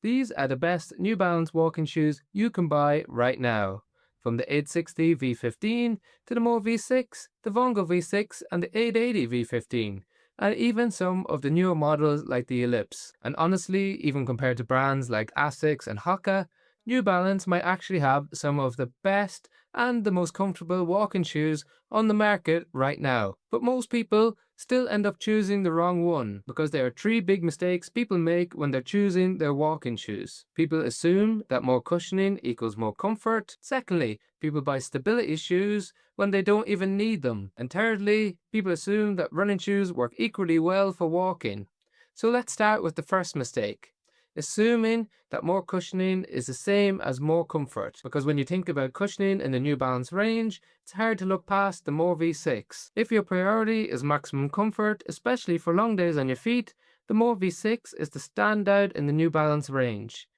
These are the best New Balance walking shoes you can buy right now. From the 860 V15 to the more V6, the Vongo V6 and the 880 V15, and even some of the newer models like the Ellipse. And honestly, even compared to brands like Asics and Hoka, New Balance might actually have some of the best and the most comfortable walking shoes on the market right now. But most people still end up choosing the wrong one because there are three big mistakes people make when they're choosing their walking shoes. People assume that more cushioning equals more comfort. Secondly, people buy stability shoes when they don't even need them. And thirdly, people assume that running shoes work equally well for walking. So let's start with the first mistake, assuming that more cushioning is the same as more comfort, because when you think about cushioning in the New Balance range, it's hard to look past the more V6. If your priority is maximum comfort, especially for long days on your feet, the more V6 is the standout in the New Balance range.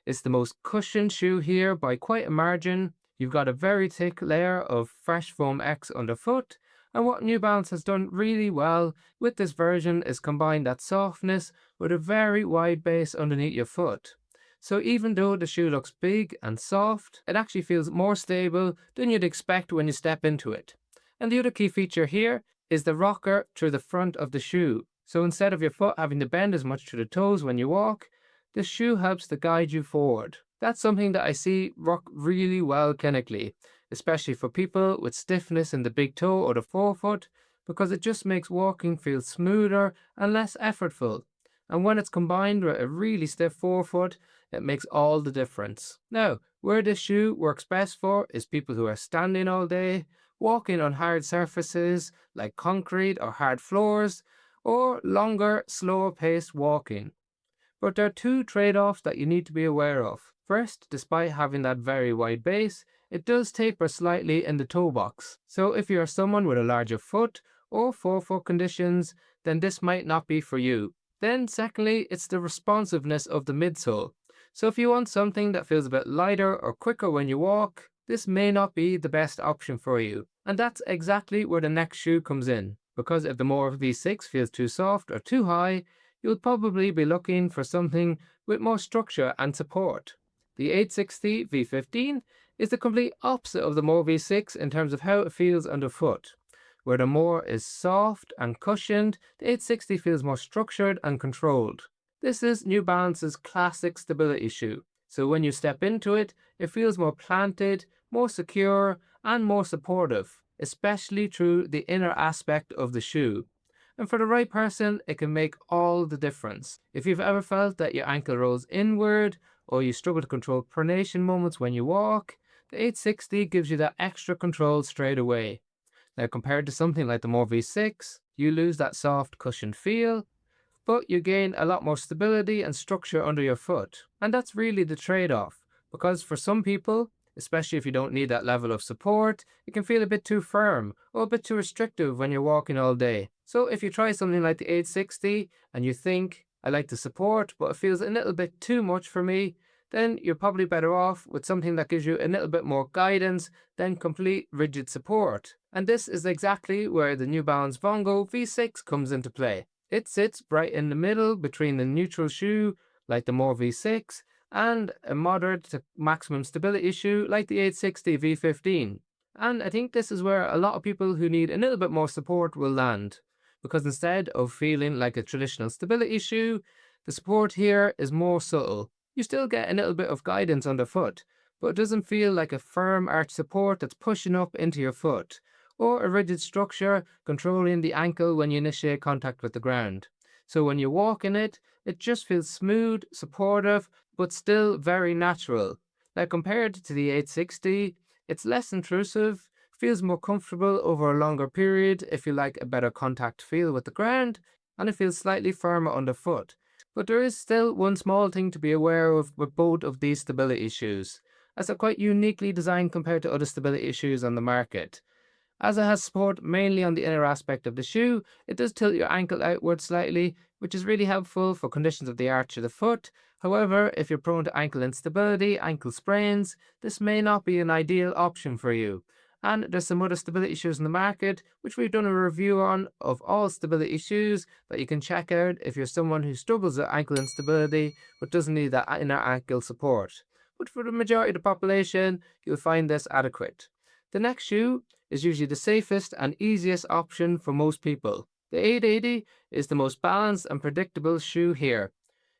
It's the most cushioned shoe here by quite a margin. You've got a very thick layer of Fresh Foam X underfoot, and what New Balance has done really well with this version is combine that softness with a very wide base underneath your foot. So even though the shoe looks big and soft, it actually feels more stable than you'd expect when you step into it. And the other key feature here is the rocker through the front of the shoe. So instead of your foot having to bend as much to the toes when you walk, the shoe helps to guide you forward. That's something that I see work really well clinically, especially for people with stiffness in the big toe or the forefoot, because it just makes walking feel smoother and less effortful. And when it's combined with a really stiff forefoot, it makes all the difference. Now, where this shoe works best for is people who are standing all day, walking on hard surfaces like concrete or hard floors, or longer, slower paced walking. But there are two trade-offs that you need to be aware of. First, despite having that very wide base, it does taper slightly in the toe box. So if you are someone with a larger foot or forefoot conditions, then this might not be for you. Then secondly, it's the responsiveness of the midsole. So if you want something that feels a bit lighter or quicker when you walk, this may not be the best option for you. And that's exactly where the next shoe comes in. Because if the more V6 feels too soft or too high, you'll probably be looking for something with more structure and support. The 860 V15 is the complete opposite of the more V6 in terms of how it feels underfoot. Where the more is soft and cushioned, the 860 feels more structured and controlled. This is New Balance's classic stability shoe. So when you step into it, it feels more planted, more secure, and more supportive, especially through the inner aspect of the shoe. And for the right person, it can make all the difference. If you've ever felt that your ankle rolls inward, or you struggle to control pronation moments when you walk, the 860 gives you that extra control straight away. Now compared to something like the more V6, you lose that soft cushioned feel, but you gain a lot more stability and structure under your foot. And that's really the trade-off, because for some people, especially if you don't need that level of support, it can feel a bit too firm or a bit too restrictive when you're walking all day. So if you try something like the 860 and you think, I like the support, but it feels a little bit too much for me, then you're probably better off with something that gives you a little bit more guidance than complete rigid support. And this is exactly where the New Balance Vongo V6 comes into play. It sits right in the middle between the neutral shoe, like the more V6, and a moderate to maximum stability shoe like the 860 V15. And I think this is where a lot of people who need a little bit more support will land, because instead of feeling like a traditional stability shoe, the support here is more subtle. You still get a little bit of guidance underfoot, but it doesn't feel like a firm arch support that's pushing up into your foot, or a rigid structure controlling the ankle when you initiate contact with the ground. So when you walk in it, it just feels smooth, supportive, but still very natural. Now compared to the 860, it's less intrusive, feels more comfortable over a longer period if you like a better contact feel with the ground, and it feels slightly firmer underfoot. But there is still one small thing to be aware of with both of these stability shoes, as they're quite uniquely designed compared to other stability shoes on the market. As it has support mainly on the inner aspect of the shoe, it does tilt your ankle outward slightly, which is really helpful for conditions of the arch of the foot. However, if you're prone to ankle instability, ankle sprains, this may not be an ideal option for you. And there's some other stability shoes in the market, which we've done a review on of all stability shoes that you can check out if you're someone who struggles with ankle instability but doesn't need that inner ankle support. But for the majority of the population, you'll find this adequate. The next shoe is usually the safest and easiest option for most people. The 880 is the most balanced and predictable shoe here.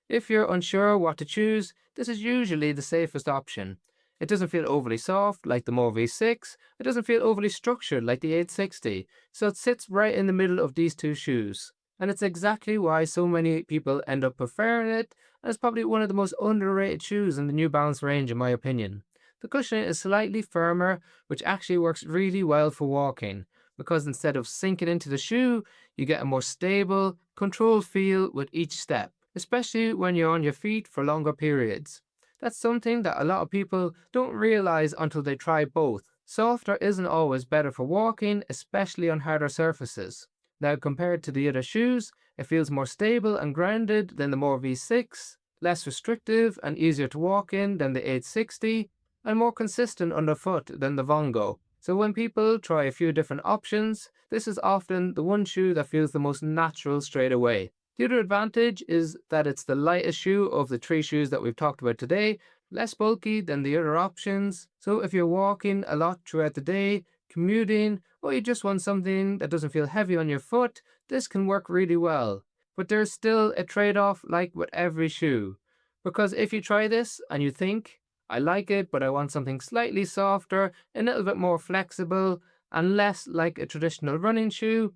If you're unsure what to choose, this is usually the safest option. It doesn't feel overly soft like the More V6, it doesn't feel overly structured like the 860, so it sits right in the middle of these two shoes. And it's exactly why so many people end up preferring it, and it's probably one of the most underrated shoes in the New Balance range in my opinion. The cushioning is slightly firmer, which actually works really well for walking, because instead of sinking into the shoe, you get a more stable, controlled feel with each step, especially when you're on your feet for longer periods. That's something that a lot of people don't realize until they try both. Softer isn't always better for walking, especially on harder surfaces. Now, compared to the other shoes, it feels more stable and grounded than the More V6, less restrictive and easier to walk in than the 860, and more consistent underfoot than the Vongo. So when people try a few different options, this is often the one shoe that feels the most natural straight away. The other advantage is that it's the lightest shoe of the three shoes that we've talked about today, less bulky than the other options. So if you're walking a lot throughout the day, commuting, or you just want something that doesn't feel heavy on your foot, this can work really well. But there's still a trade-off like with every shoe. Because if you try this and you think, I like it, but I want something slightly softer, a little bit more flexible, and less like a traditional running shoe,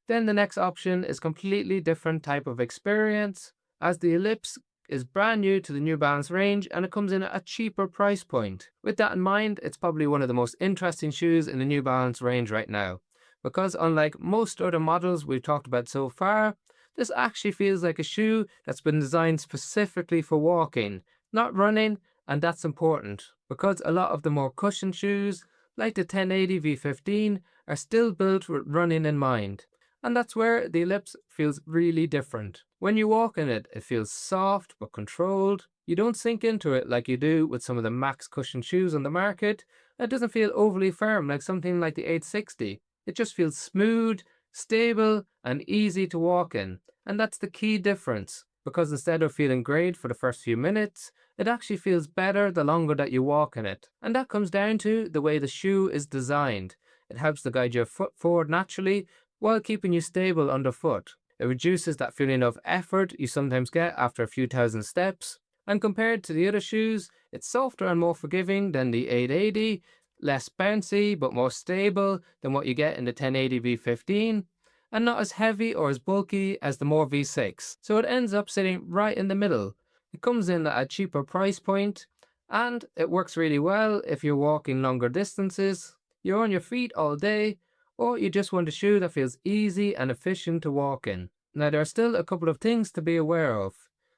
then the next option is completely different type of experience, as the Ellipse is brand new to the New Balance range and it comes in at a cheaper price point. With that in mind, it's probably one of the most interesting shoes in the New Balance range right now, because unlike most other models we've talked about so far, this actually feels like a shoe that's been designed specifically for walking, not running, and that's important, because a lot of the more cushioned shoes, like the 1080 V15, are still built with running in mind. And that's where the Ellipse feels really different. When you walk in it, it feels soft but controlled. You don't sink into it like you do with some of the max cushion shoes on the market. It doesn't feel overly firm like something like the 860. It just feels smooth, stable, and easy to walk in. And that's the key difference, because instead of feeling great for the first few minutes, it actually feels better the longer that you walk in it. And that comes down to the way the shoe is designed. It helps to guide your foot forward naturally while keeping you stable underfoot. It reduces that feeling of effort you sometimes get after a few thousand steps. And compared to the other shoes, it's softer and more forgiving than the 880, less bouncy but more stable than what you get in the 1080 V15, and not as heavy or as bulky as the More V6. So it ends up sitting right in the middle. It comes in at a cheaper price point, and it works really well if you're walking longer distances, you're on your feet all day, or you just want a shoe that feels easy and efficient to walk in. Now, there are still a couple of things to be aware of.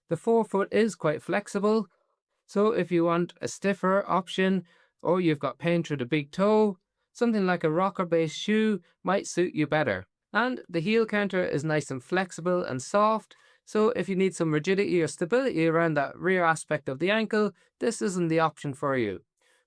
The forefoot is quite flexible, so if you want a stiffer option or you've got pain through the big toe, something like a rocker based shoe might suit you better. And the heel counter is nice and flexible and soft, so if you need some rigidity or stability around that rear aspect of the ankle, this isn't the option for you.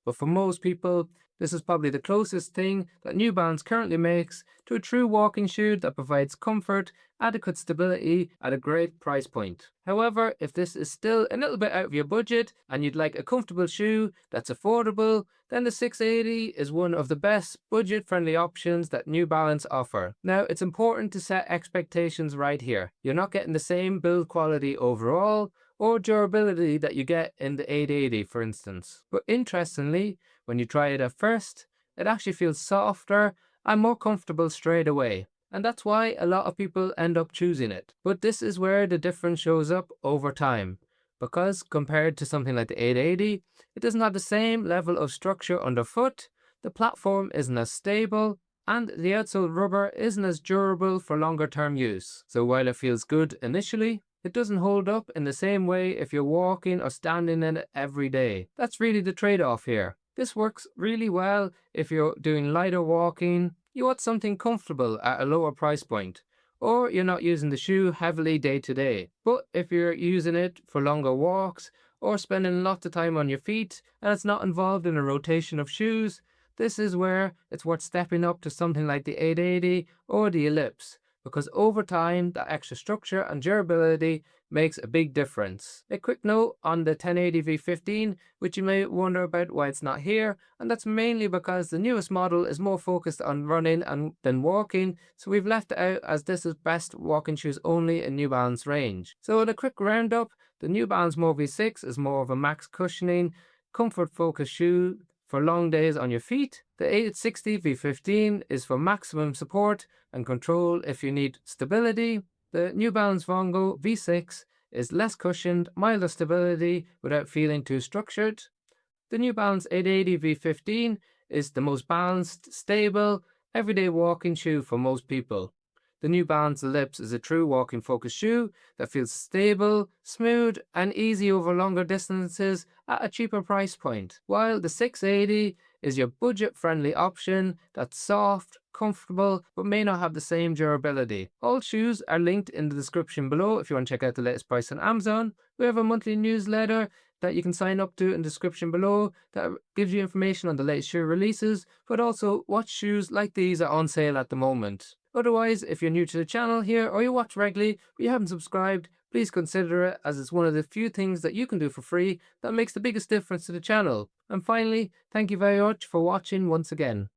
But for most people, this is probably the closest thing that New Balance currently makes to a true walking shoe that provides comfort, adequate stability at a great price point. However, if this is still a little bit out of your budget and you'd like a comfortable shoe that's affordable, then the 680 is one of the best budget-friendly options that New Balance offer. Now, it's important to set expectations right here. You're not getting the same build quality overall or durability that you get in the 880, for instance. But interestingly, when you try it at first, it actually feels softer and more comfortable straight away. And that's why a lot of people end up choosing it. But this is where the difference shows up over time. Because compared to something like the 880, it doesn't have the same level of structure underfoot, the platform isn't as stable, and the outsole rubber isn't as durable for longer term use. So while it feels good initially, it doesn't hold up in the same way if you're walking or standing in it every day. That's really the trade-off here. This works really well if you're doing lighter walking, you want something comfortable at a lower price point, or you're not using the shoe heavily day to day. But if you're using it for longer walks or spending lots of time on your feet and it's not involved in a rotation of shoes, this is where it's worth stepping up to something like the 880 or the Ellipse, because over time, the extra structure and durability makes a big difference. A quick note on the 1080 V15, which you may wonder about why it's not here, and that's mainly because the newest model is more focused on running than walking, so we've left it out as this is best walking shoes only in New Balance range. So in a quick roundup, the New Balance More V6 is more of a max cushioning, comfort focused shoe for long days on your feet. The 860 V15 is for maximum support and control if you need stability. The New Balance Vongo V6 is less cushioned, milder stability without feeling too structured. The New Balance 880 V15 is the most balanced, stable, everyday walking shoe for most people. The New Balance Ellipse is a true walking focused shoe that feels stable, smooth, and easy over longer distances at a cheaper price point. While the 680 is your budget-friendly option that's soft, comfortable, but may not have the same durability. All shoes are linked in the description below if you want to check out the latest price on Amazon. We have a monthly newsletter that you can sign up to in the description below that gives you information on the latest shoe releases, but also what shoes like these are on sale at the moment. Otherwise, if you're new to the channel here or you watch regularly but you haven't subscribed, please consider it, as it's one of the few things that you can do for free that makes the biggest difference to the channel. And finally, thank you very much for watching once again.